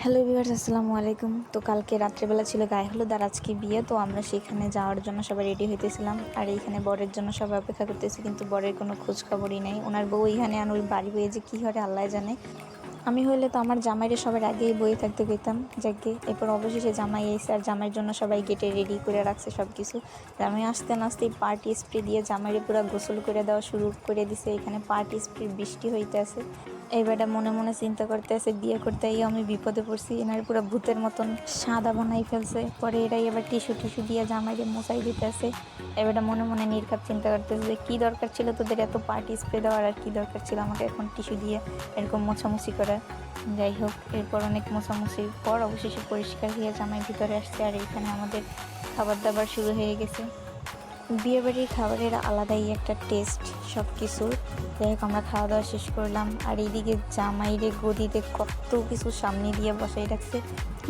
Hello viewers, আসসালামু আলাইকুম। তো কালকে রাত্রেবেলা ছিল গায়ে হলুদ আর আজকে বিয়ে, তো আমরা সেখানে যাওয়ার জন্য সবাই রেডি হইতেছিলাম। আর এইখানে বরের জন্য সবাই অপেক্ষা করতেছি, কিন্তু বরের কোনো খোঁজ খবরই নেই। ওনার বউ এইখানে আর ওই বাড়ি বয়ে যে কী হরে আল্লাহ জানে। আমি হইলে তো আমার জামাইরে সবার আগেই বয়ে থাকতে কইতাম যাকে। এরপর অবশেষে জামাই এসে আর জামাইয়ের জন্য সবাই গেটে রেডি করে রাখছে সব কিছু। জামাই আসতে না আসতেই পার্টি স্প্রে দিয়ে জামাইরে পুরো গোসল করে দেওয়া শুরু করে দিছে। এখানে পার্টি স্প্রে বৃষ্টি হইতে আছে। এইবারটা মনে মনে চিন্তা করতে আছে, বিয়ে করতে গিয়ে আমি বিপদে পড়ছি। এনার পুরো ভূতের মতন সাদা বানাই ফেলছে। পরে এরাই এবার টিস্যু টিস্যু দিয়ে জামাইরে মোছাই দিতে আছে। এবারটা মনে মনে নির্ঘাত চিন্তা করতেছে যে কী দরকার ছিল তোদের এত পার্টি স্প্রে দেওয়ার, আর কী দরকার ছিল আমাকে এখন টিস্যু দিয়ে এরকম মোছামুছি করা। যাই হোক, এরপর অনেক মোছামুছির পর অবশেষে পরিষ্কার হয়ে জামাই ভিতরে আসছে। আর এখানে আমাদের খাবার দাবার শুরু হয়ে গেছে। বিয়েবাড়ির খাবারের আলাদাই একটা টেস্ট সব কিছুর। যাই হোক, আমরা খাওয়া দাওয়া শেষ করলাম। আর এইদিকে জামাইরে গদিতে কত কিছু সামনে দিয়ে বসাই রাখছে।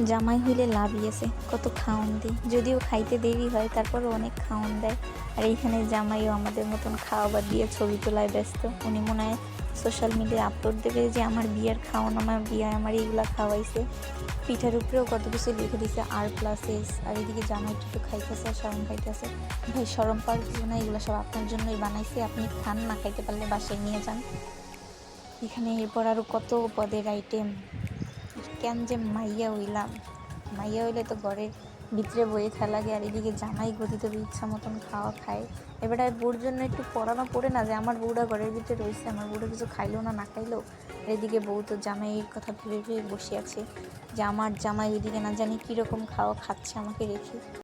জামাই হইলে লাভই আছে, কত খাওয়ান দেয়, যদিও খাইতে দেরি হয় তারপরও অনেক খাওয়ান দেয়। আর এইখানে জামাইও আমাদের মতন খাওয়াবার দিয়ে ছবি তোলায় ব্যস্ত। উনি মনে হয় সোশ্যাল মিডিয়ায় আপলোড দেবে যে আমার বিয়ের খাওয়ান, আমার বিয়ে আমার এইগুলা খাওয়াইছে। পিঠার উপরেও কত কিছু লিখে দিছে R+S। আর এদিকে জামাই একটু খাইতেছে আর শরম খাইতেছে। ভাই, শরম পাওয়ার কিছু না, এগুলো সব আপনার জন্যই বানাইছে, আপনি খান, না খাইতে পারলে বাসায় নিয়ে যান। এখানে এরপর আরও কত পদের আইটেম। কেন যে মাইয়া হইলাম, মাইয়া হইলে তো ঘরের ভিতরে বইয়ে খেলা লাগে। আর এদিকে জামাই গদিতে ইচ্ছা মতন খাওয়া খায়। এবার আর বউর জন্য একটু পড়ানো পড়ে না যে আমার বউরা ঘরের ভিতরে রয়েছে, আমার বউরা কিছু খাইলেও না খাইলেও। আর এদিকে বউ তো জামাইয়ের কথা ভেবে ভেবে বসে আছে যে আমার জামাই ওইদিকে না জানি কীরকম খাওয়া খাচ্ছে আমাকে রেখে।